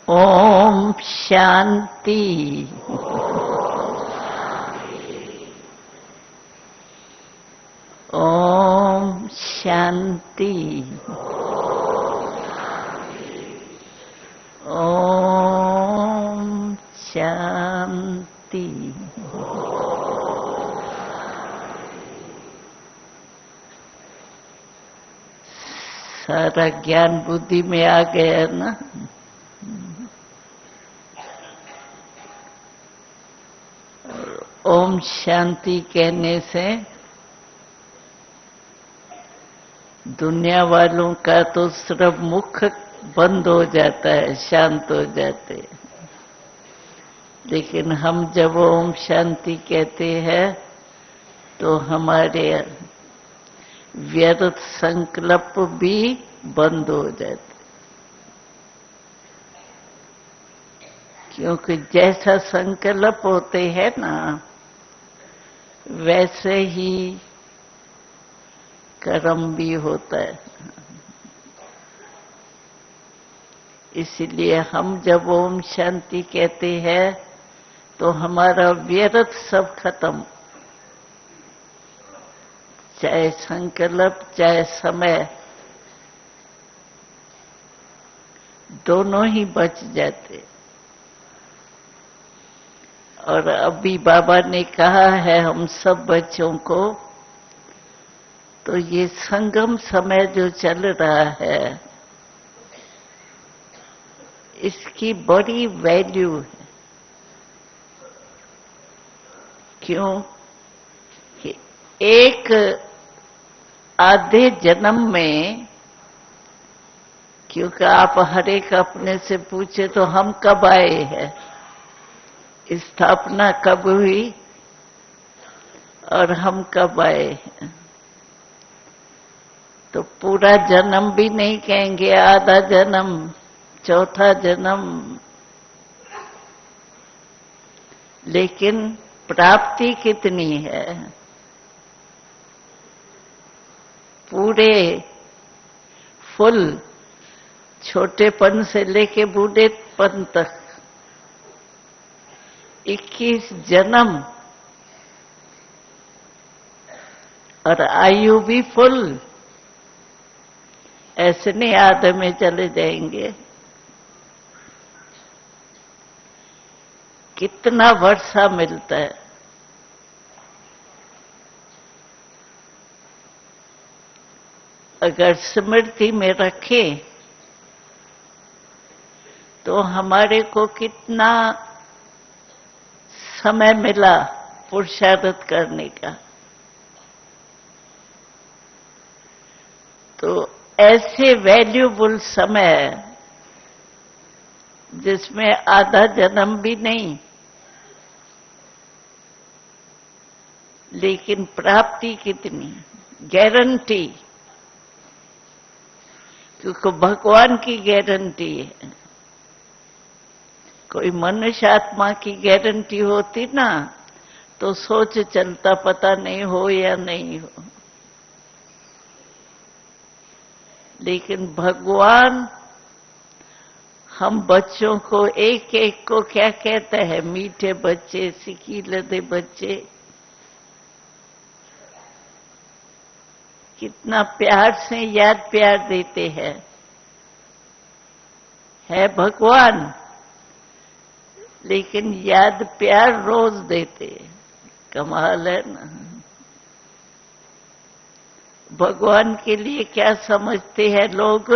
ओम शांति। ओम शांति। ओम शांति। सारा ज्ञान बुद्धि में आ गया ना। ओम शांति कहने से दुनिया वालों का तो सिर्फ मुख बंद हो जाता है, शांत हो जाते हैं। लेकिन हम जब ओम शांति कहते हैं तो हमारे व्यर्थ संकल्प भी बंद हो जाते, क्योंकि जैसा संकल्प होते हैं ना वैसे ही कर्म भी होता है। इसलिए हम जब ओम शांति कहते हैं तो हमारा व्यर्थ सब खत्म, चाहे संकल्प चाहे समय, दोनों ही बच जाते। और अभी बाबा ने कहा है हम सब बच्चों को, तो ये संगम समय जो चल रहा है इसकी बड़ी वैल्यू है। क्यों कि एक आधे जन्म में, क्योंकि आप हर एक अपने से पूछे तो हम कब आए हैं, स्थापना कब हुई और हम कब आए हैं, तो पूरा जन्म भी नहीं कहेंगे, आधा जन्म, चौथा जन्म। लेकिन प्राप्ति कितनी है, पूरे फुल छोटेपन से लेके बूढ़ेपन तक 21 जन्म, और आयु भी फुल। ऐसे नहीं आधे में चले जाएंगे। कितना वर्षा मिलता है। अगर स्मृति में रखें तो हमारे को कितना समय मिला पुरुषार्थ करने का। तो ऐसे वैल्यूबल समय जिसमें आधा जन्म भी नहीं, लेकिन प्राप्ति कितनी, गारंटी, क्योंकि भगवान की गारंटी है। कोई मनुष्य आत्मा की गारंटी होती ना तो सोच चलता, पता नहीं हो या नहीं हो। लेकिन भगवान हम बच्चों को एक एक को क्या कहता है, मीठे बच्चे, सिकीलदे बच्चे, कितना प्यार से याद प्यार देते हैं। है भगवान, लेकिन याद प्यार रोज देते। कमाल है ना। भगवान के लिए क्या समझते हैं लोग,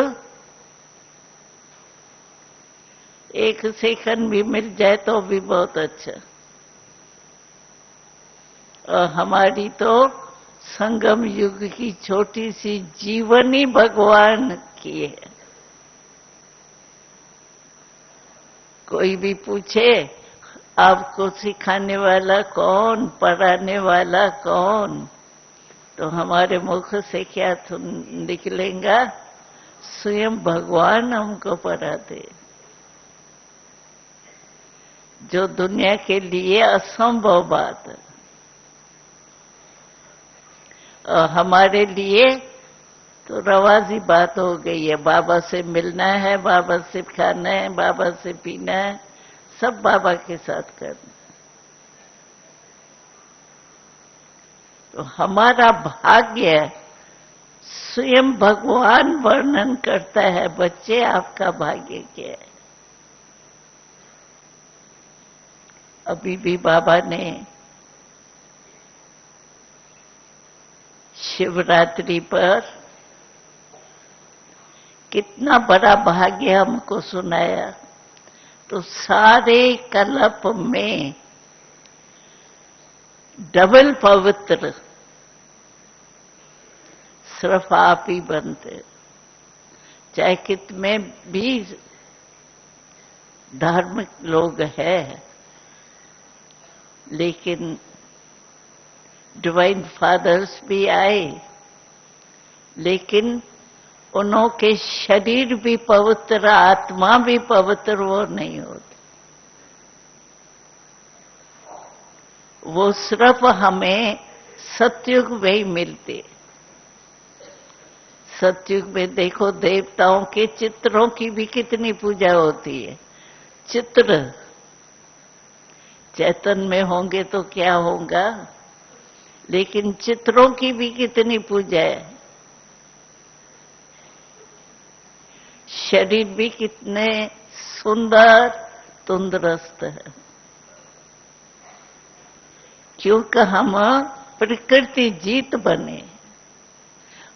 एक सेकंड भी मिल जाए तो भी बहुत अच्छा। और हमारी तो संगम युग की छोटी सी जीवन ही भगवान की है। कोई भी पूछे आपको सिखाने वाला कौन, पढ़ाने वाला कौन, तो हमारे मुख से क्या निकलेगा, स्वयं भगवान हमको पढ़ाते। जो दुनिया के लिए असंभव बात है, हमारे लिए तो रवाजी बात हो गई है, बाबा से मिलना है, बाबा से खाना है, बाबा से पीना है, सब बाबा के साथ करना। तो हमारा भाग्य स्वयं भगवान वर्णन करता है, बच्चे आपका भाग्य क्या है। अभी भी बाबा ने शिवरात्रि पर कितना बड़ा भाग्य हमको सुनाया। तो सारे कल्प में डबल पवित्र सिर्फ आप ही बनते। चाहे कितने भी धार्मिक लोग हैं, लेकिन डिवाइन फादर्स भी आए, लेकिन उन्हों के शरीर भी पवित्र, आत्मा भी पवित्र वो नहीं होती। वो सिर्फ हमें सतयुग में ही मिलते। सतयुग में देखो देवताओं के चित्रों की भी कितनी पूजा होती है। चित्र चैतन्य में होंगे तो क्या होगा, लेकिन चित्रों की भी कितनी पूजा है। शरीर भी कितने सुंदर तंदुरुस्त है, क्योंकि हम प्रकृति जीत बने,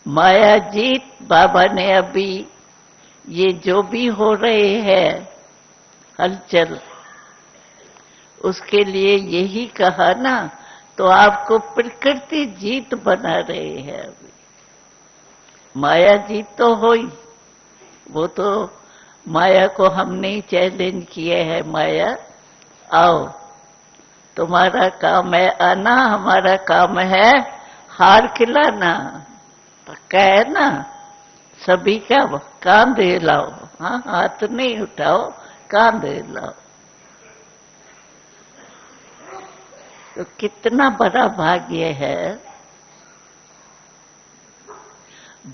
माया जीत। बाबा ने अभी ये जो भी हो रहे हैं हलचल, उसके लिए यही कहा ना, तो आपको प्रकृति जीत बना रहे हैं। अभी माया जीत तो हो ही, वो तो माया को हमने ही चैलेंज किया है। माया आओ, तुम्हारा काम है आना, हमारा काम है हार खिलाना। पक्का है ना? सभी का कान दे लाओ। हाँ, हाथ नहीं उठाओ, कान दे लाओ। तो कितना बड़ा भाग्य है।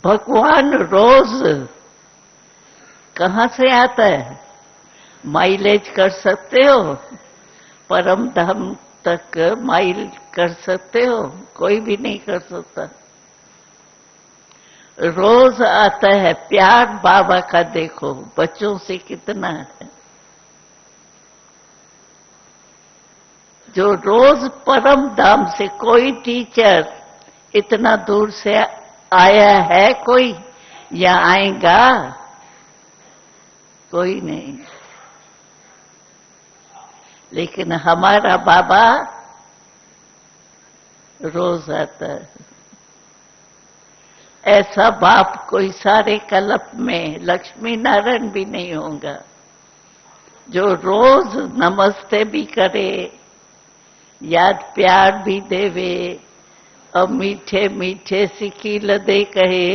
भगवान रोज कहां से आता है? माइलेज कर सकते हो? परम धाम तक माइल कर सकते हो? कोई भी नहीं कर सकता। रोज आता है। प्यार बाबा का देखो बच्चों से कितना है, जो रोज परम धाम से कोई टीचर इतना दूर से आया है कोई, या आएगा? कोई नहीं। लेकिन हमारा बाबा रोज आता है। ऐसा बाप कोई सारे कल्प में लक्ष्मी नारायण भी नहीं होगा जो रोज नमस्ते भी करे, याद प्यार भी देवे और मीठे मीठे सिकी लदे कहे।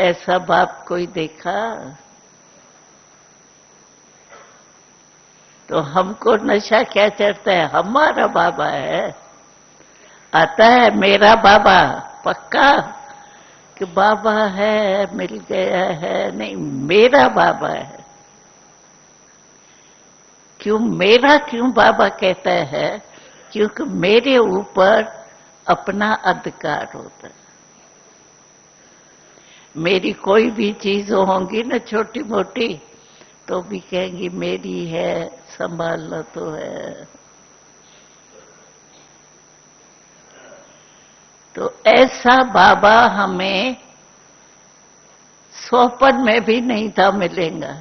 ऐसा बाप कोई देखा? तो हमको नशा क्या चढ़ता है? हमारा बाबा है। आता है मेरा बाबा, पक्का कि बाबा है, मिल गया है? नहीं, मेरा बाबा है। क्यों मेरा? क्यों बाबा कहता है? क्योंकि मेरे ऊपर अपना अधिकार होता है। मेरी कोई भी चीज होंगी ना छोटी मोटी, तो भी कहेंगी मेरी है, संभालना तो है। तो ऐसा बाबा हमें स्वप्न में भी नहीं था मिलेगा।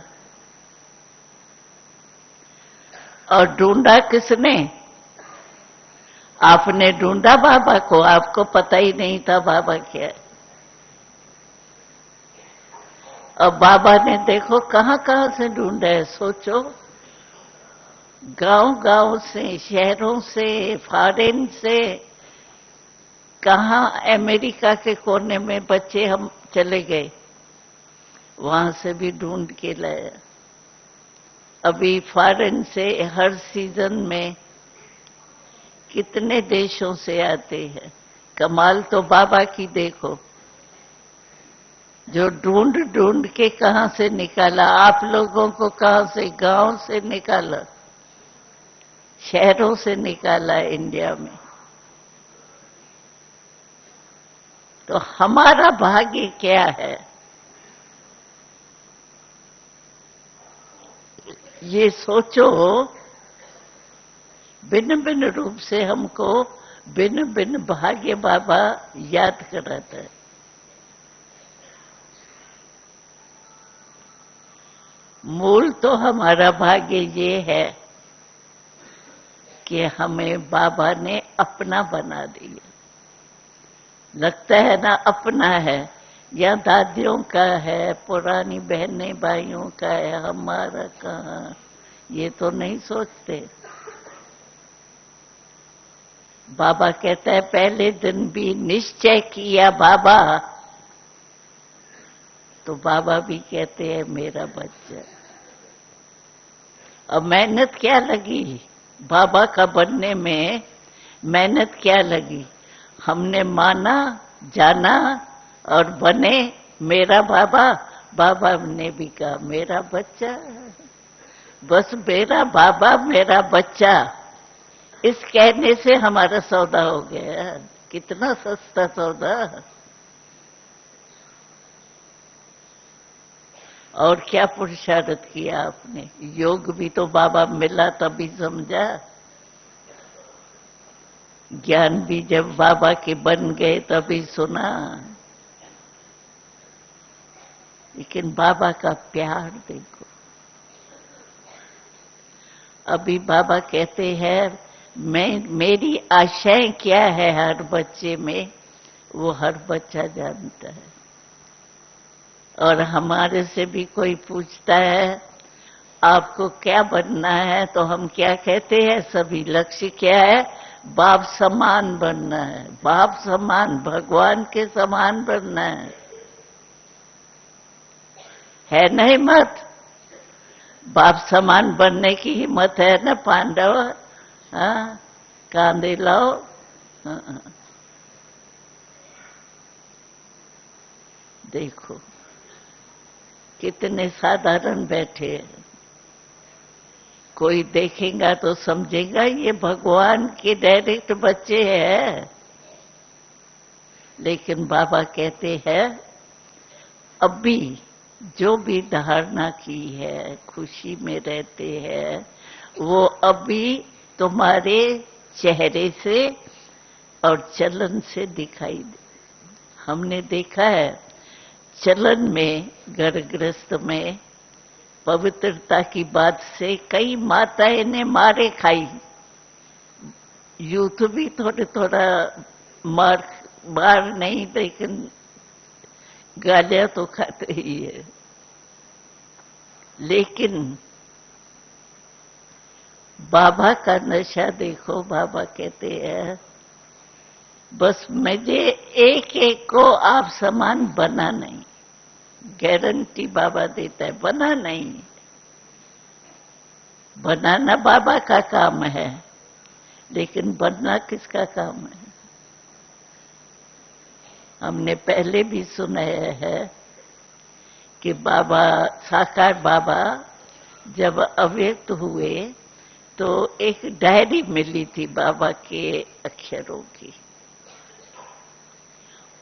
और ढूंढा किसने? आपने ढूंढा बाबा को, आपको पता ही नहीं था बाबा क्या है। और बाबा ने देखो कहां कहां से ढूंढा है, सोचो। गांव गांव से, शहरों से, फॉरेन से, कहां अमेरिका के कोने में बच्चे हम चले गए, वहां से भी ढूंढ के लाया। अभी फॉरेन से हर सीजन में कितने देशों से आते हैं। कमाल तो बाबा की देखो। जो ढूंढ ढूंढ के कहां से निकाला, आप लोगों को कहां से, गांव से निकाला, शहरों से निकाला इंडिया में। तो हमारा भाग्य क्या है, ये सोचो। भिन्न भिन्न रूप से हमको भिन्न भिन्न भाग्य बाबा याद कराता है। मूल तो हमारा भाग्य ये है कि हमें बाबा ने अपना बना दिया। लगता है ना अपना है, या दादियों का है, पुरानी बहनें भाइयों का है, हमारा कहाँ, ये तो नहीं सोचते। बाबा कहता है पहले दिन भी निश्चय किया बाबा, तो बाबा भी कहते हैं मेरा बच्चा। अब मेहनत क्या लगी बाबा का बनने में, मेहनत क्या लगी, हमने माना, जाना और बने मेरा बाबा। बाबा ने भी कहा मेरा बच्चा, बस मेरा बाबा मेरा बच्चा, इस कहने से हमारा सौदा हो गया। कितना सस्ता सौदा। और क्या पुरुषार्थ किया आपने, योग भी तो बाबा मिला तभी समझा, ज्ञान भी जब बाबा के बन गए तभी सुना। लेकिन बाबा का प्यार देखो। अभी बाबा कहते हैं मेरी आशाएं क्या है हर बच्चे में, वो हर बच्चा जानता है। और हमारे से भी कोई पूछता है आपको क्या बनना है, तो हम क्या कहते हैं, सभी लक्ष्य क्या है, बाप समान बनना है, बाप समान, भगवान के समान बनना है ना हिम्मत? बाप समान बनने की हिम्मत है ना पांडव? हाँ, कांधे लाओ। हाँ। देखो कितने साधारण बैठे हैं, कोई देखेगा तो समझेगा ये भगवान के डायरेक्ट बच्चे हैं। लेकिन बाबा कहते हैं अभी जो भी धारणा की है, खुशी में रहते हैं, वो अभी तुम्हारे चेहरे से और चलन से दिखाई दे। हमने देखा है चलन में, घर गृहस्थ में पवित्रता की बात से कई माताएं ने मारे खाई। यूथ भी थोड़ा थोड़ा मार नहीं, लेकिन गालियां तो खाते ही है। लेकिन बाबा का नशा देखो, बाबा कहते हैं बस मुझे एक एक को आप समान बना नहीं, गारंटी बाबा देता है, बना नहीं। बनाना बाबा का काम है, लेकिन बनना किसका काम है? हमने पहले भी सुनाया है कि बाबा, साकार बाबा जब अव्यक्त हुए तो एक डायरी मिली थी बाबा के अक्षरों की।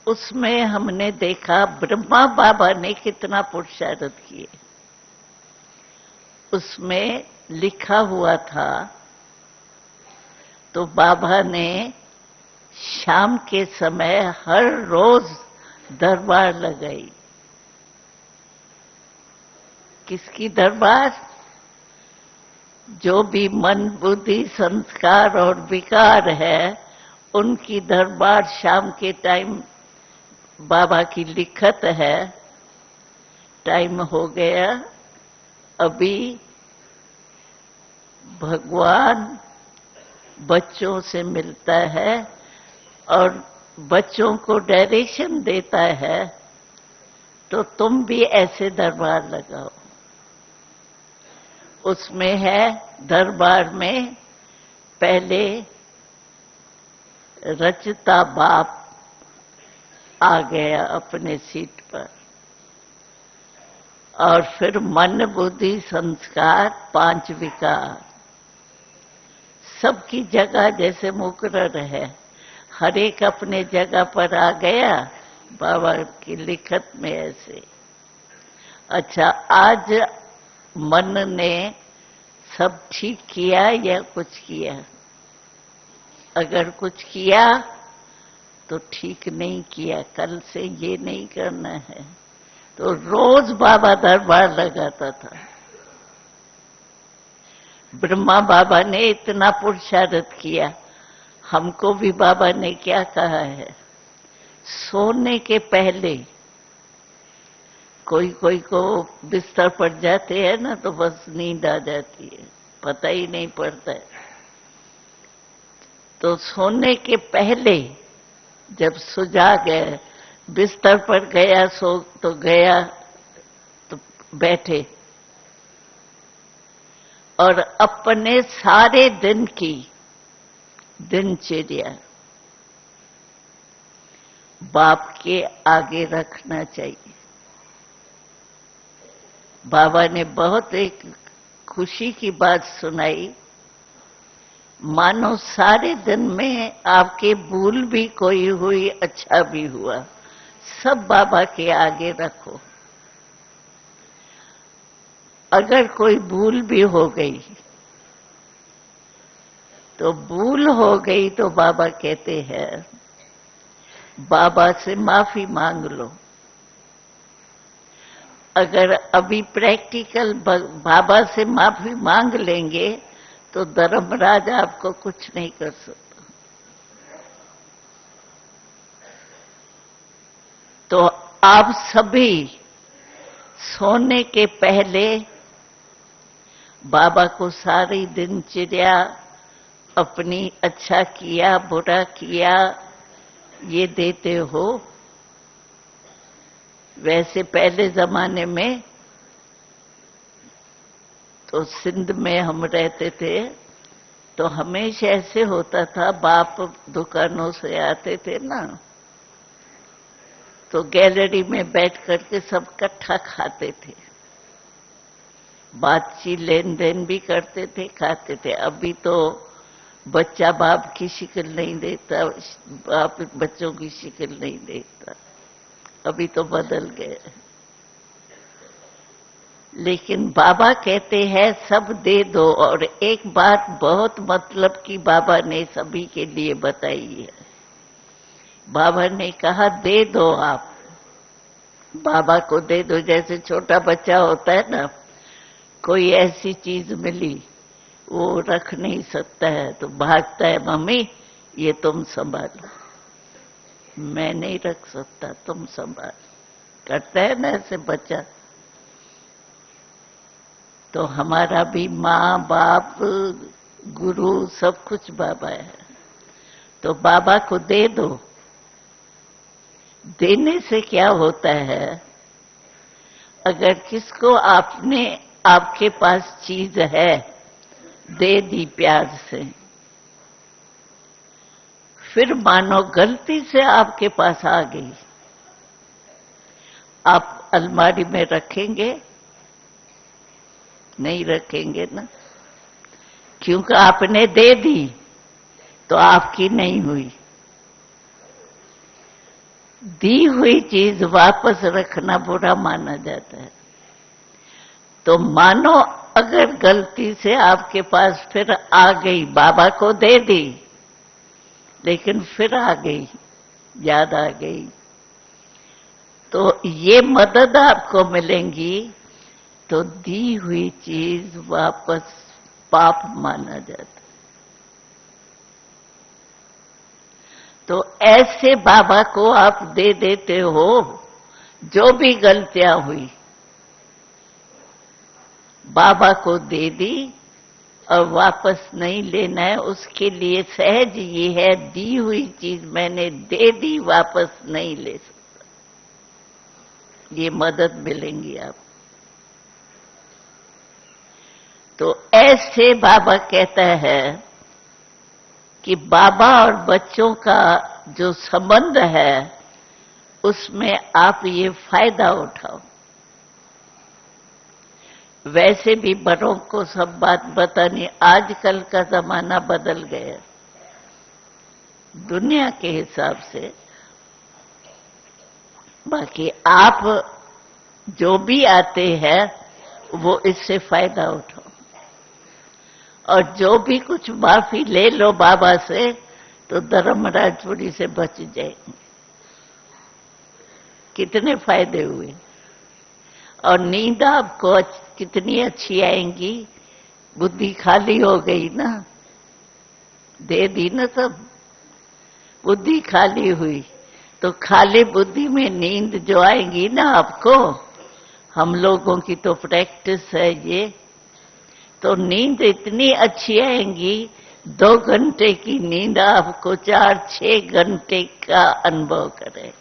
उसमें हमने देखा ब्रह्मा बाबा ने कितना पुरुषार्थ किए। उसमें लिखा हुआ था, तो बाबा ने शाम के समय हर रोज दरबार लगाई। किसकी दरबार? जो भी मन बुद्धि संस्कार और विकार है, उनकी दरबार शाम के टाइम। बाबा की लिखत है, टाइम हो गया, अभी भगवान बच्चों से मिलता है और बच्चों को डायरेक्शन देता है, तो तुम भी ऐसे दरबार लगाओ। उसमें है दरबार में पहले रचता बाप आ गया अपने सीट पर, और फिर मन बुद्धि संस्कार 5 विकार सबकी जगह जैसे मुकर्रर है, हर एक अपने जगह पर आ गया बाबा की लिखत में ऐसे। अच्छा, आज मन ने सब ठीक किया या कुछ किया? अगर कुछ किया तो ठीक नहीं किया, कल से ये नहीं करना है। तो रोज बाबा दरबार लगाता था। ब्रह्मा बाबा ने इतना पुरुषार्थ किया, हमको भी बाबा ने क्या कहा है, सोने के पहले कोई कोई को बिस्तर पर जाते हैं ना तो बस नींद आ जाती है, पता ही नहीं पड़ता है। तो सोने के पहले जब सुजा गए, बिस्तर पर गया सो तो गया तो बैठे और अपने सारे दिन की दिनचर्या बाप के आगे रखना चाहिए। बाबा ने बहुत एक खुशी की बात सुनाई, मानो सारे दिन में आपके भूल भी कोई हुई, अच्छा भी हुआ, सब बाबा के आगे रखो। अगर कोई भूल भी हो गई तो भूल हो गई तो बाबा कहते हैं बाबा से माफी मांग लो। अगर अभी प्रैक्टिकल बाबा से माफी मांग लेंगे तो धर्मराज आपको कुछ नहीं कर सकता। तो आप सभी सोने के पहले बाबा को सारी दिनचर्या अपनी अच्छा किया बुरा किया ये देते हो। वैसे पहले जमाने में तो सिंध में हम रहते थे तो हमेशा ऐसे होता था, बाप दुकानों से आते थे ना तो गैलरी में बैठ करके सब इकट्ठा खाते थे, बातचीत लेन देन भी करते थे, खाते थे। अभी तो बच्चा बाप की शिक्ल नहीं देता, बाप बच्चों की शिक्ल नहीं देता, अभी तो बदल गए। लेकिन बाबा कहते हैं सब दे दो। और एक बात बहुत मतलब की बाबा ने सभी के लिए बताई है। बाबा ने कहा दे दो, आप बाबा को दे दो। जैसे छोटा बच्चा होता है ना, कोई ऐसी चीज मिली वो रख नहीं सकता है तो भागता है, मम्मी ये तुम संभालो। मैं नहीं रख सकता, तुम संभाल, करता है ना ऐसे बच्चा। तो हमारा भी माँ बाप गुरु सब कुछ बाबा है। तो बाबा को दे दो। देने से क्या होता है, अगर किसको आपके पास चीज है दे दी प्यार से, फिर मानो गलती से आपके पास आ गई, आप अलमारी में रखेंगे? नहीं रखेंगे ना, क्योंकि आपने दे दी तो आपकी नहीं हुई। दी हुई चीज वापस रखना बुरा माना जाता है। तो मानो अगर गलती से आपके पास फिर आ गई, बाबा को दे दी लेकिन फिर आ गई, याद आ गई, तो ये मदद आपको मिलेंगी। तो दी हुई चीज वापस पाप माना जाता। तो ऐसे बाबा को आप दे देते हो, जो भी गलतियां हुई बाबा को दे दी और वापस नहीं लेना है। उसके लिए सहज ये है, दी हुई चीज मैंने दे दी, वापस नहीं ले सकता। ये मदद मिलेंगी आप। तो ऐसे बाबा कहता है कि बाबा और बच्चों का जो संबंध है उसमें आप ये फायदा उठाओ। वैसे भी बड़ों को सब बात बतानी। आजकल का जमाना बदल गया दुनिया के हिसाब से। बाकी आप जो भी आते हैं वो इससे फायदा उठाओ, और जो भी कुछ माफी ले लो बाबा से तो धर्मराजपुरी से बच जाएंगे। कितने फायदे हुए। और नींद आपको कितनी अच्छी आएंगी। बुद्धि खाली हो गई ना, दे दी ना सब, बुद्धि खाली हुई। तो खाली बुद्धि में नींद जो आएगी ना आपको, हम लोगों की तो प्रैक्टिस है ये, तो नींद इतनी अच्छी आएंगी। 2 घंटे की नींद आपको 4-6 घंटे का अनुभव करे,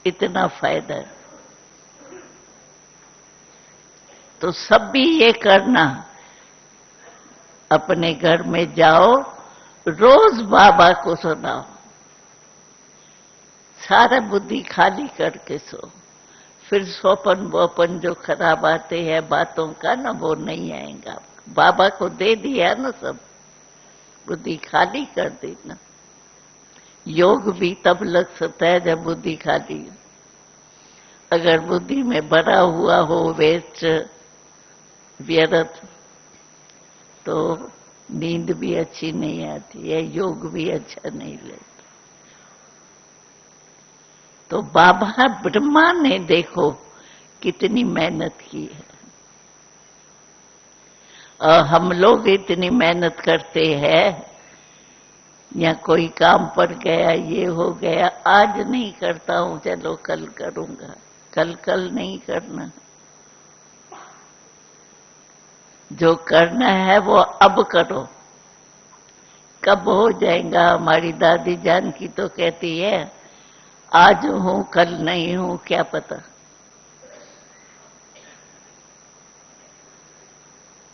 इतना फायदा है। तो सब भी ये करना, अपने घर में जाओ, रोज बाबा को सुनाओ, सारा बुद्धि खाली करके सो। फिर स्वपन वोपन जो खराब आते हैं बातों का ना, वो नहीं आएगा। बाबा को दे दिया ना सब, बुद्धि खाली कर दी ना। योग भी तब लग सकता है जब बुद्धि खाली हो। अगर बुद्धि में भरा हुआ हो वेस्ट व्यर्थ, तो नींद भी अच्छी नहीं आती है, योग भी अच्छा नहीं लगता। तो बाबा ब्रह्मा ने देखो कितनी मेहनत की है, और हम लोग इतनी मेहनत करते हैं, या कोई काम पड़ गया, ये हो गया, आज नहीं करता हूं, चलो कल करूंगा। कल नहीं करना, जो करना है वो अब करो। कब हो जाएगा। हमारी दादी जान की तो कहती है, आज हूं कल नहीं हूं, क्या पता।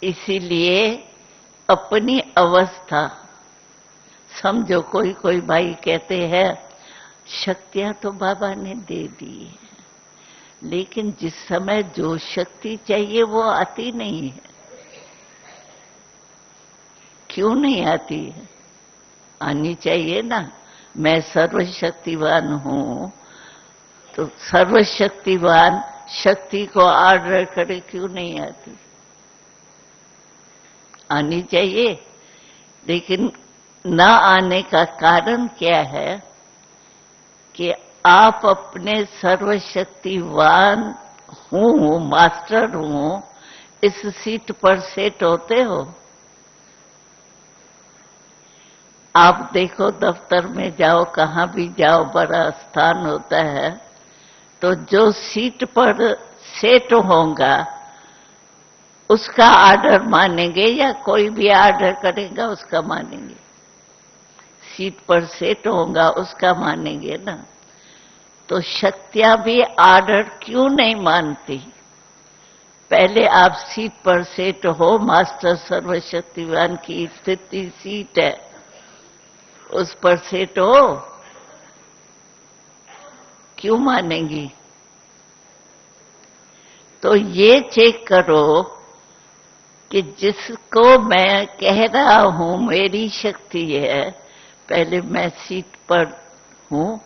इसीलिए अपनी अवस्था समझो। कोई कोई भाई कहते हैं शक्तियां तो बाबा ने दे दी है, लेकिन जिस समय जो शक्ति चाहिए वो आती नहीं है। क्यों नहीं आती है? आनी चाहिए ना। मैं सर्वशक्तिवान हूं, तो सर्वशक्तिवान शक्ति को ऑर्डर करे, क्यों नहीं आती? आनी चाहिए। लेकिन न आने का कारण क्या है कि आप अपने सर्वशक्तिवान हूं, मास्टर हूं, इस सीट पर सेट होते हो। आप देखो दफ्तर में जाओ, कहां भी जाओ, बड़ा स्थान होता है, तो जो सीट पर सेट होगा उसका आर्डर मानेंगे, या कोई भी आर्डर करेगा उसका मानेंगे? सीट पर सेट होगा उसका मानेंगे ना। तो शक्तियां भी आर्डर क्यों नहीं मानती? पहले आप सीट पर सेट हो, मास्टर सर्वशक्तिवान की स्थिति सीट है, उस पर सेट हो, क्यों मानेंगी? तो ये चेक करो कि जिसको मैं कह रहा हूं मेरी शक्ति है, पहले मैं सीट पर हूं,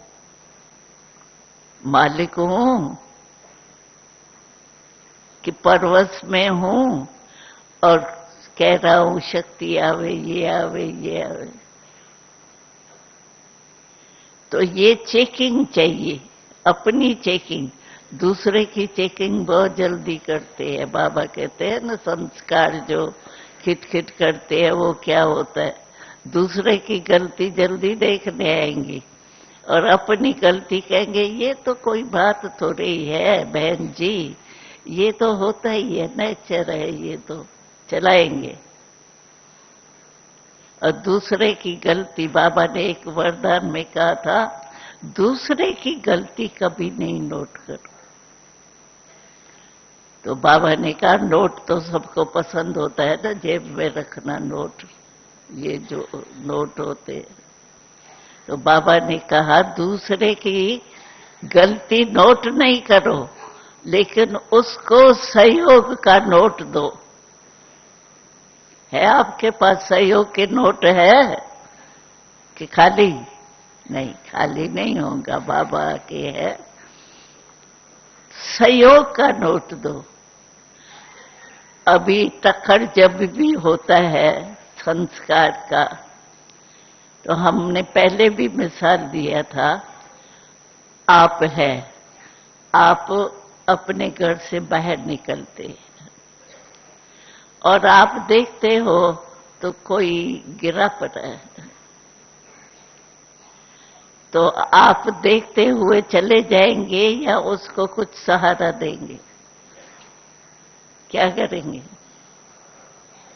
मालिक हूं, कि परवश में हूं और कह रहा हूं शक्ति आवे, ये आवे, ये आवे। तो ये चेकिंग चाहिए, अपनी चेकिंग। दूसरे की चेकिंग बहुत जल्दी करते हैं। बाबा कहते हैं ना, संस्कार जो खिटखिट करते हैं वो क्या होता है? दूसरे की गलती जल्दी देखने आएंगी और अपनी गलती कहेंगे ये तो कोई बात थोड़ी है बहन जी, ये तो होता ही है, नेचर है, ये तो चलाएंगे। और दूसरे की गलती, बाबा ने एक वरदान में कहा था, दूसरे की गलती कभी नहीं नोट करो। तो बाबा ने कहा नोट तो सबको पसंद होता है ना, जेब में रखना नोट, ये जो नोट होते हैं। तो बाबा ने कहा दूसरे की गलती नोट नहीं करो, लेकिन उसको सहयोग का नोट दो। है आपके पास सहयोग के नोट है कि खाली? नहीं, खाली नहीं होगा, बाबा के है। सहयोग का नोट दो। अभी टक्कर जब भी होता है संस्कार का, तो हमने पहले भी मिसाल दिया था, आप है, आप अपने घर से बाहर निकलते और आप देखते हो तो कोई गिरा पड़ा है, तो आप देखते हुए चले जाएंगे या उसको कुछ सहारा देंगे? क्या करेंगे?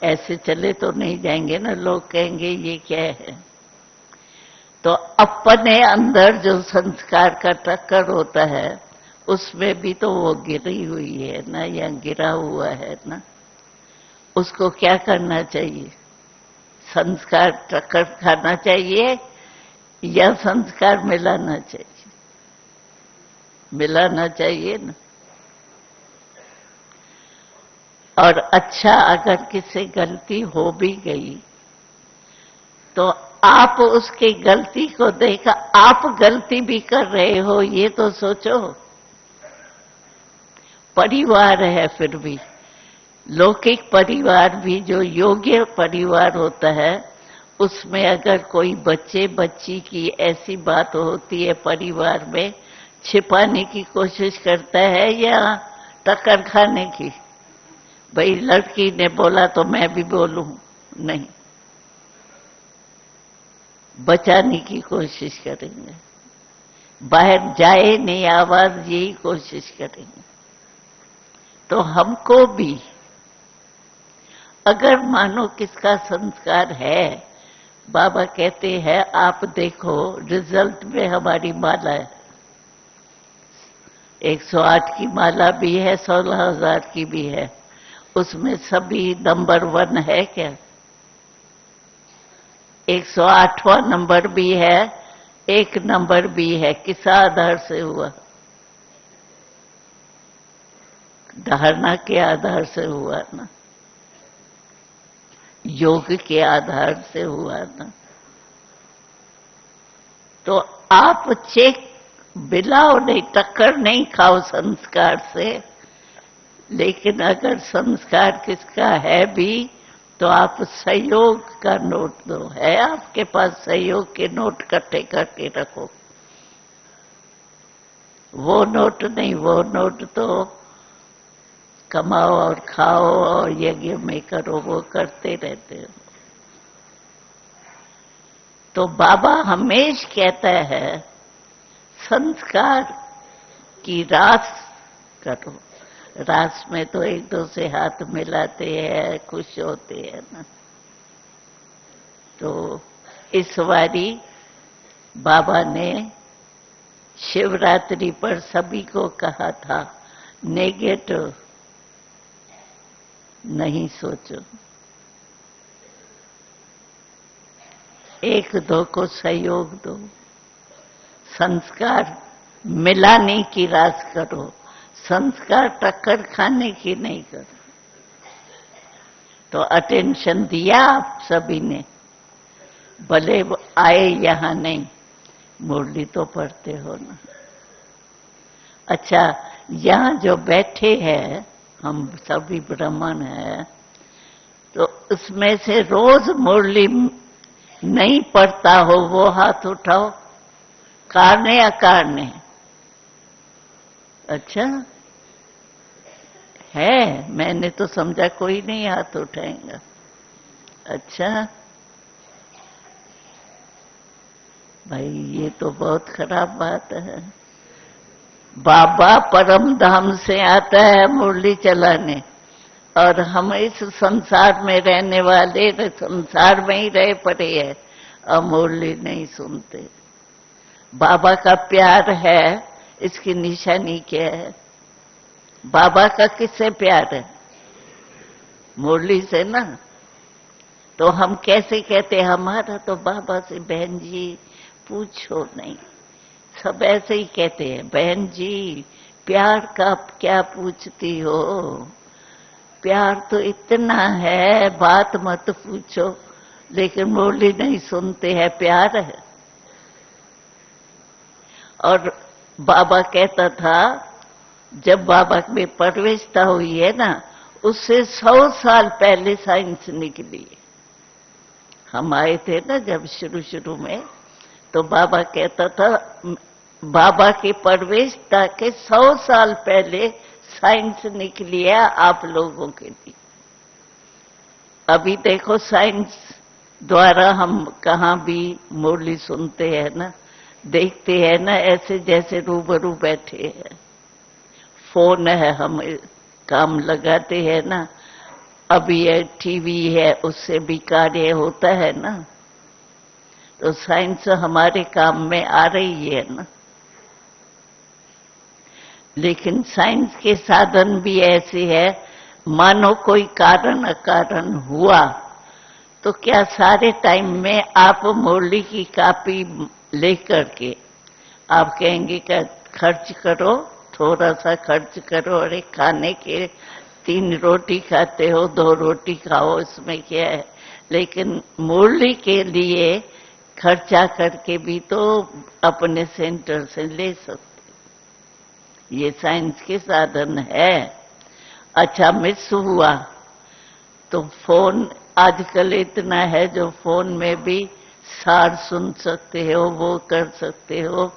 ऐसे चले तो नहीं जाएंगे ना, लोग कहेंगे ये क्या है। तो अपने अंदर जो संस्कार का टक्कर होता है, उसमें भी तो वो गिरी हुई है ना, या गिरा हुआ है ना। उसको क्या करना चाहिए? संस्कार टक्कर खाना चाहिए या संस्कार मिलाना चाहिए? मिलाना चाहिए ना। और अच्छा, अगर किसी गलती हो भी गई तो आप उसकी गलती को देखा, आप गलती भी कर रहे हो ये तो सोचो। परिवार है, फिर भी लौकिक परिवार भी जो योग्य परिवार होता है, उसमें अगर कोई बच्चे बच्ची की ऐसी बात होती है परिवार में, छिपाने की कोशिश करता है या टक्कर खाने की? भाई लड़की ने बोला तो मैं भी बोलूं? नहीं, बचाने की कोशिश करेंगे, बाहर जाए नहीं आवाज, यही कोशिश करेंगे। तो हमको भी अगर मानो किसका संस्कार है, बाबा कहते हैं आप देखो रिजल्ट में हमारी माला है, 108 की माला भी है, 16,000 की भी है, उसमें सभी नंबर 1 है क्या? 108वां नंबर भी है, 1 नंबर भी है। किस आधार से हुआ? धारणा के आधार से हुआ ना, योग के आधार से हुआ ना। तो आप चेक बिलाओ नहीं, टक्कर नहीं खाओ संस्कार से, लेकिन अगर संस्कार किसका है भी तो आप सहयोग का नोट दो। है आपके पास सहयोग के नोट इकट्ठे करके रखो। वो नोट नहीं, वो नोट तो कमाओ और खाओ और यज्ञ में करो, वो करते रहते हो। तो बाबा हमेश कहता है संस्कार की रास करो। रास में तो एक दो से हाथ मिलाते हैं, खुश होते हैं ना। तो इस बारी बाबा ने शिवरात्रि पर सभी को कहा था, नेगेटिव नहीं सोचो, एक दो को सहयोग दो, संस्कार मिलाने की रास करो, संस्कार टक्कर खाने की नहीं करो। तो अटेंशन दिया आप सभी ने, भले आए यहां नहीं, मुरली तो पढ़ते हो ना। अच्छा, यहां जो बैठे हैं हम सभी ब्राह्मण हैं, तो उसमें से रोज मुरली नहीं पढ़ता हो वो हाथ उठाओ, कारणे अकारणे। अच्छा है, मैंने तो समझा कोई नहीं हाथ उठाएगा। अच्छा भाई, ये तो बहुत खराब बात है। बाबा परम धाम से आता है मुरली चलाने, और हम इस संसार में रहने वाले संसार में ही रह पड़े हैं और मुरली नहीं सुनते। बाबा का प्यार है, इसकी निशानी क्या है? बाबा का किससे प्यार है? मुरली से ना। तो हम कैसे कहते, हमारा तो बाबा से बहन जी पूछो नहीं, सब ऐसे ही कहते हैं, बहन जी प्यार का क्या पूछती हो? प्यार तो इतना है, बात मत पूछो। लेकिन मुरली नहीं सुनते हैं, प्यार है। और बाबा कहता था, जब बाबा में प्रवेशता हुई है ना, उससे 100 साल पहले साइंस निकली है। हम आए थे ना जब शुरू शुरू में, तो बाबा कहता था, बाबा के प्रवेशता के 100 साल पहले साइंस निकली है आप लोगों के लिए। अभी देखो साइंस द्वारा हम कहाँ भी मुरली सुनते हैं ना, देखते हैं ना, ऐसे जैसे रूबरू बैठे हैं। फोन है, हम काम लगाते हैं ना, अभी ये टीवी है, उससे भी कार्य होता है ना। तो साइंस हमारे काम में आ रही है ना। लेकिन साइंस के साधन भी ऐसे है, मानो कोई कारण अकारण हुआ तो क्या सारे टाइम में आप मुरली की कॉपी लेकर के आप कहेंगे कि खर्च करो, थोड़ा सा खर्च करो, अरे खाने के 3 रोटी खाते हो, 2 रोटी खाओ, इसमें क्या है। लेकिन मुरली के लिए खर्चा करके भी तो अपने सेंटर से ले सकते। ये साइंस के साधन है। अच्छा मिस हुआ तो फोन आजकल इतना है, जो फोन में भी सार सुन सकते हो, वो कर सकते हो।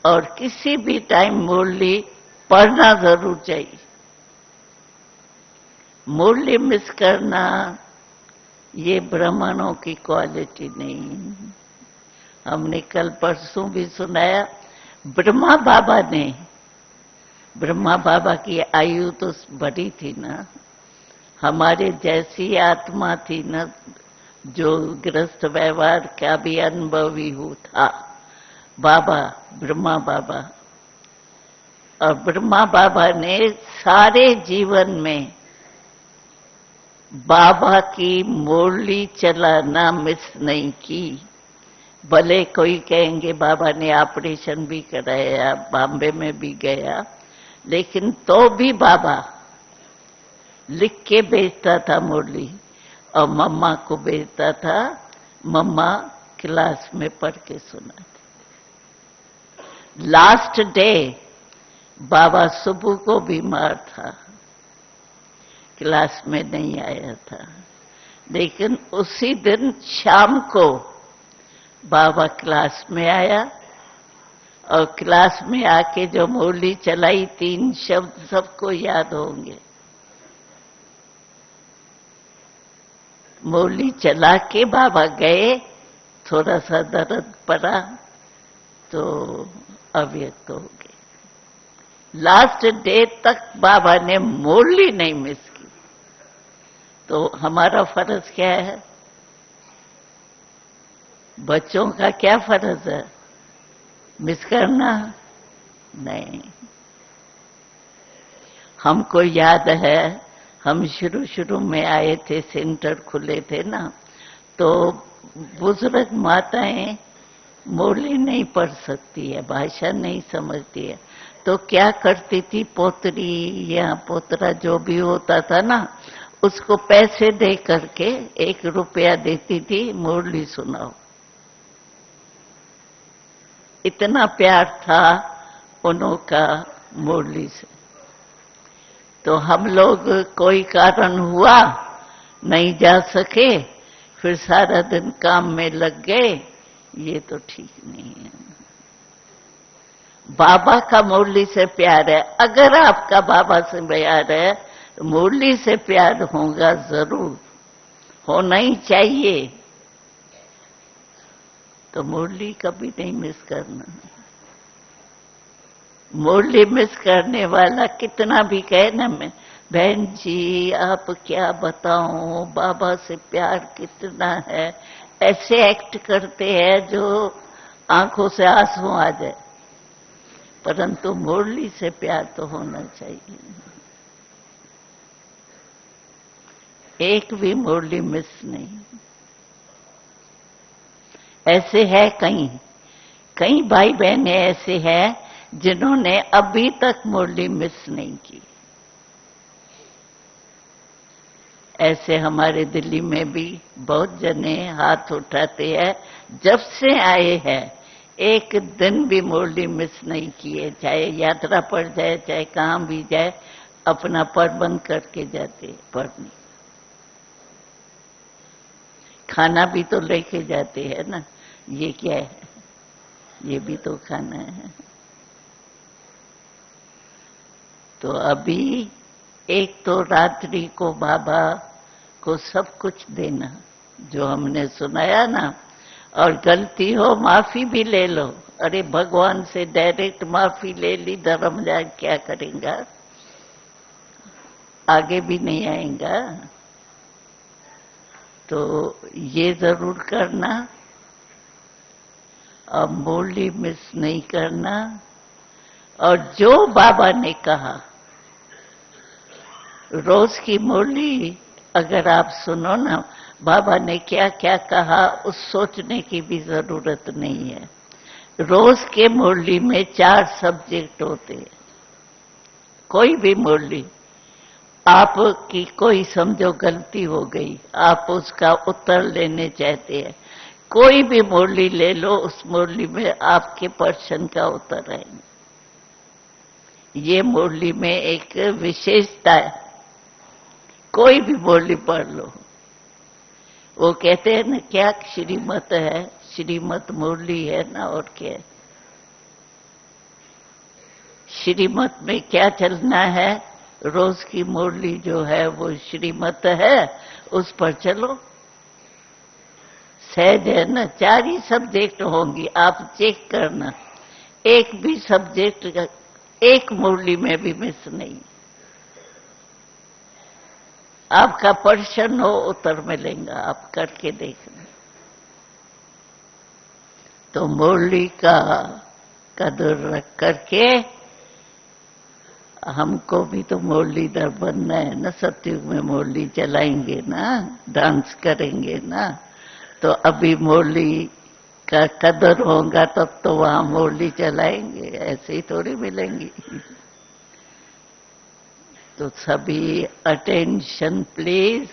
और किसी भी टाइम मुरली पढ़ना जरूर चाहिए। मुरली मिस करना ये ब्राह्मणों की क्वालिटी नहीं। हमने कल परसों भी सुनाया, ब्रह्मा बाबा की आयु तो बड़ी थी ना, हमारे जैसी आत्मा थी ना, जो गृहस्थ व्यवहार का भी अनुभवी हुआ था। ब्रह्मा बाबा, और ब्रह्मा बाबा ने सारे जीवन में बाबा की मुरली चलाना मिस नहीं की। भले कोई कहेंगे बाबा ने ऑपरेशन भी कराया, बॉम्बे में भी गया, लेकिन तो भी बाबा लिख के भेजता था मुरली, और मम्मा को भेजता था, मम्मा क्लास में पढ़ के सुनाते। लास्ट डे बाबा सुबह को बीमार था, क्लास में नहीं आया था, लेकिन उसी दिन शाम को बाबा क्लास में आया, और क्लास में आके जो मुरली चलाई, 3 शब्द सबको याद होंगे। मुरली चला के बाबा गए, थोड़ा सा दर्द पड़ा तो अव्यक्त हो गए। लास्ट डे तक बाबा ने मुरली नहीं मिस की। तो हमारा फर्ज क्या है? बच्चों का क्या फर्ज है? मिस करना नहीं। हमको याद है, हम शुरू में आए थे, सेंटर खुले थे ना, तो बुजुर्ग माताएं मुरली नहीं पढ़ सकती है, भाषा नहीं समझती है, तो क्या करती थी, पोतरी या पोतरा जो भी होता था ना, उसको पैसे दे करके 1 रुपया देती थी, मुरली सुनाओ। इतना प्यार था उनका मुरली से। तो हम लोग कोई कारण हुआ नहीं जा सके, फिर सारा दिन काम में लग गए, ये तो ठीक नहीं है। बाबा का मुरली से प्यार है। अगर आपका बाबा से प्यार है तो मुरली से प्यार होगा, जरूर होना ही चाहिए। तो मुरली कभी नहीं मिस करना। मुरली मिस करने वाला कितना भी कहे ना, मैं बहन जी आप क्या बताऊं, बाबा से प्यार कितना है, ऐसे एक्ट करते हैं जो आंखों से आंसू आ जाए। परंतु मुरली से प्यार तो होना चाहिए। एक भी मुरली मिस नहीं। ऐसे है कई भाई बहने ऐसे हैं जिन्होंने अभी तक मुरली मिस नहीं की। ऐसे हमारे दिल्ली में भी बहुत जने हाथ उठाते हैं, जब से आए हैं एक दिन भी मुरली मिस नहीं किए, चाहे यात्रा पड़ जाए चाहे कहाँ भी जाए, अपना प्रबंध करके जाते पढ़ने। खाना भी तो लेके जाते हैं ना, ये क्या है, ये भी तो खाना है। तो अभी एक तो रात्रि को बाबा को सब कुछ देना, जो हमने सुनाया ना, और गलती हो माफी भी ले लो। अरे भगवान से डायरेक्ट माफी ले ली, धर्म जाग क्या करेगा, आगे भी नहीं आएगा। तो ये जरूर करना, और मुरली मिस नहीं करना। और जो बाबा ने कहा, रोज की मुरली अगर आप सुनो ना, बाबा ने क्या क्या कहा उस सोचने की भी जरूरत नहीं है। रोज के मुरली में 4 सब्जेक्ट होते हैं। कोई भी मुरली, आपकी कोई समझो गलती हो गई, आप उसका उत्तर लेने चाहते हैं, कोई भी मुरली ले लो, उस मुरली में आपके प्रश्न का उत्तर है। ये मुरली में एक विशेषता है। कोई भी मुरली पढ़ लो, वो कहते हैं ना क्या श्रीमत है, श्रीमत मुरली है ना, और क्या श्रीमत में क्या चलना है। रोज की मुरली जो है वो श्रीमत है, उस पर चलो। सहज है ना, 4 ही सब्जेक्ट होंगी, आप चेक करना, एक भी सब्जेक्ट एक मुरली में भी मिस नहीं। आपका प्रश्न हो उत्तर मिलेगा, आप करके देखना। तो मुरली का कदर रख करके हमको भी तो मुरलीधर बनना है ना। सतयुग में मुरली चलाएंगे ना, डांस करेंगे ना, तो अभी मुरली का कदर होगा तब तो वहां मुरली चलाएंगे, ऐसे ही थोड़ी मिलेंगी। तो सभी अटेंशन प्लीज।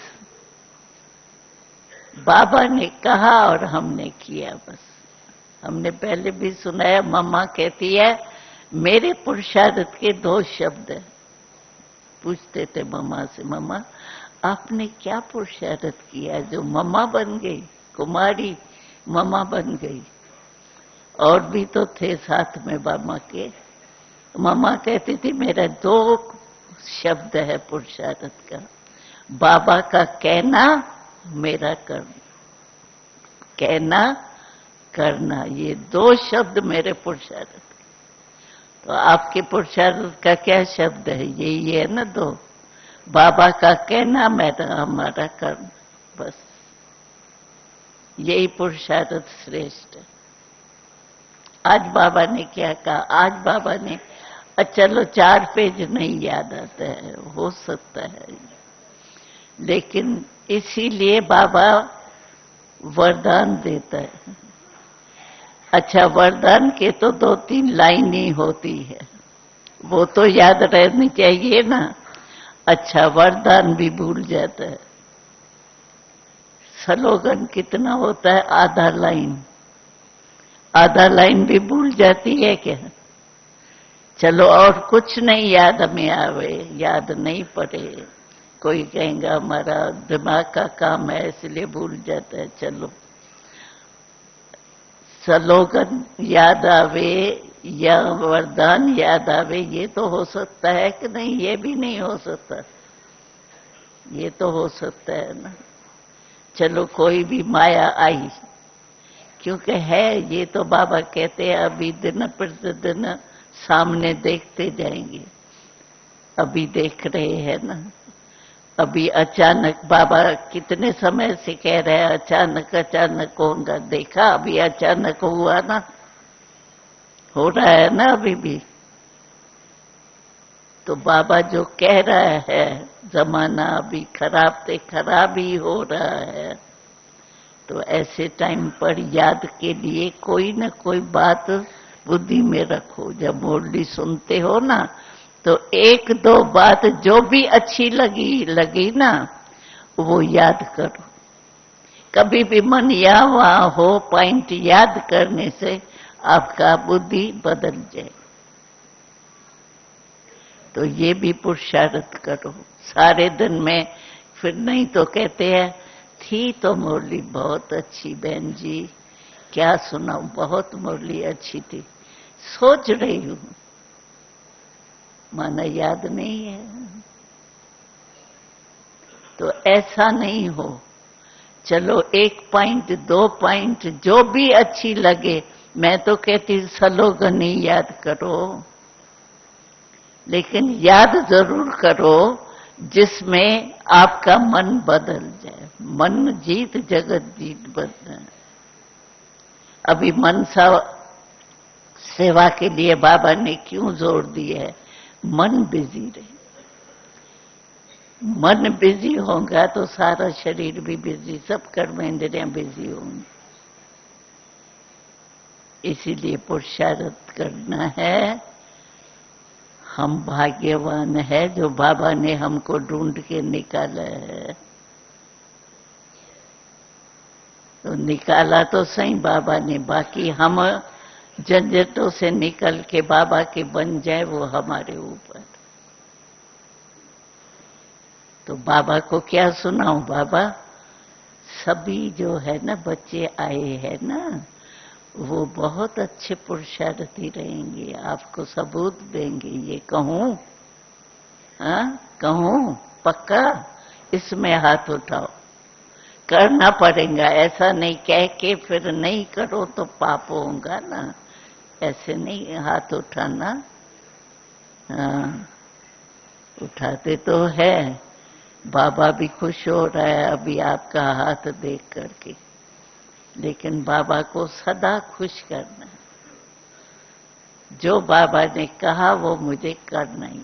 बाबा ने कहा और हमने किया, बस। हमने पहले भी सुनाया, मम्मा कहती है मेरे पुरुषार्थ के 2 शब्द हैं। पूछते थे मम्मा से, मम्मा आपने क्या पुरुषार्थ किया जो मम्मा बन गई, कुमारी मम्मा बन गई। और भी तो थे साथ में मामा के। मम्मा कहती थी मेरा 2 शब्द है पुरुषार्थ का, बाबा का कहना, मेरा करना। कहना करना, ये 2 शब्द मेरे पुरुषार्थ। तो आपके पुरुषार्थ का क्या शब्द है, यही है ना 2, बाबा का कहना, मेरा हमारा करना, बस यही पुरुषार्थ श्रेष्ठ है। आज बाबा ने क्या कहा, आज बाबा ने, चलो 4 पेज नहीं याद आता है, हो सकता है, लेकिन इसीलिए बाबा वरदान देता है। अच्छा, वरदान के तो 2-3 लाइन ही होती है, वो तो याद रहनी चाहिए ना। अच्छा, वरदान भी भूल जाता है। स्लोगन कितना होता है, आधा लाइन, आधा लाइन भी भूल जाती है क्या। चलो और कुछ नहीं याद हमें आवे, याद नहीं पड़े, कोई कहेगा हमारा दिमाग का काम है इसलिए भूल जाता है। चलो, स्लोगन याद आवे या वरदान याद आवे, ये तो हो सकता है कि नहीं, ये भी नहीं हो सकता, ये तो हो सकता है ना। चलो, कोई भी माया आई, क्योंकि है ये तो बाबा कहते हैं अभी दिन प्रतिदिन सामने देखते जाएंगे, अभी देख रहे हैं ना। अभी अचानक बाबा कितने समय से कह रहे हैं अचानक अचानक होगा, देखा अभी अचानक हुआ ना, हो रहा है ना अभी भी। तो बाबा जो कह रहा है जमाना अभी खराब से खराब ही हो रहा है, तो ऐसे टाइम पर याद के लिए कोई न कोई बात बुद्धि में रखो। जब मुरली सुनते हो ना तो एक दो बात जो भी अच्छी लगी ना वो याद करो। कभी भी मन या वहां हो, पॉइंट याद करने से आपका बुद्धि बदल जाए। तो ये भी पुरुषार्थ करो सारे दिन में। फिर नहीं तो कहते हैं थी तो मुरली बहुत अच्छी बहन जी, क्या सुनाऊं, बहुत मुरली अच्छी थी, सोच रही हूं, माना याद नहीं है। तो ऐसा नहीं हो। चलो 1 पॉइंट 2 पॉइंट जो भी अच्छी लगे, मैं तो कहती सलोगनी याद करो, लेकिन याद जरूर करो जिसमें आपका मन बदल जाए। मन जीत जगत जीत बदल। अभी मनसा सेवा के लिए बाबा ने क्यों जोर दिया है? मन बिजी रहे। मन बिजी होगा तो सारा शरीर भी बिजी, सब कर्मेंद्रियां बिजी होंगी। इसीलिए पुरुषार्थ करना है। हम भाग्यवान है जो बाबा ने हमको ढूंढ के निकाला है। तो निकाला तो सही बाबा ने, बाकी हम झंझटों से निकल के बाबा के बन जाए वो हमारे ऊपर। तो बाबा को क्या सुनाऊं? बाबा सभी जो है ना बच्चे आए हैं ना वो बहुत अच्छे पुरुषार्थी रहेंगे, आपको सबूत देंगे। ये कहूं? हाँ कहूं? पक्का? इसमें हाथ उठाओ। करना पड़ेगा, ऐसा नहीं कह के फिर नहीं करो तो पाप होगा ना। ऐसे नहीं हाथ उठाना। हाँ उठाते तो है। बाबा भी खुश हो रहा है अभी आपका हाथ देख करके, लेकिन बाबा को सदा खुश करना है। जो बाबा ने कहा वो मुझे करना ही।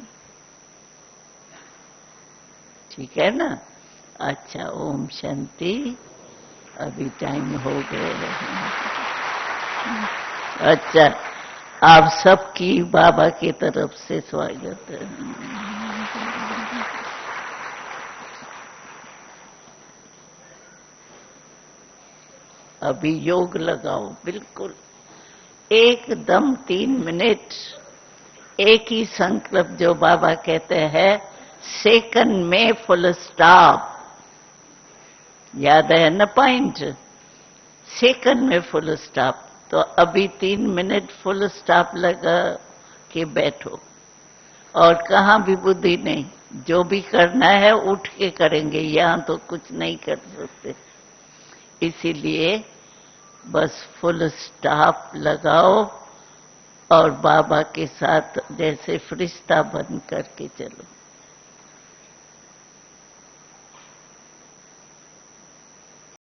ठीक है ना? अच्छा, ओम शांति। अभी टाइम हो गया है। अच्छा, आप सबकी बाबा की तरफ से स्वागत है। अभी योग लगाओ, बिल्कुल एकदम 3 मिनट एक ही संकल्प। जो बाबा कहते हैं सेकंड में फुल स्टॉप, याद है ना पॉइंट? सेकंड में फुल स्टॉप। तो अभी 3 मिनट फुल स्टॉप लगा के बैठो। और कहाँ भी बुद्धि नहीं, जो भी करना है उठ के करेंगे, यहां तो कुछ नहीं कर सकते। इसीलिए बस फुल स्टॉप लगाओ और बाबा के साथ जैसे फरिश्ता बन करके चलो।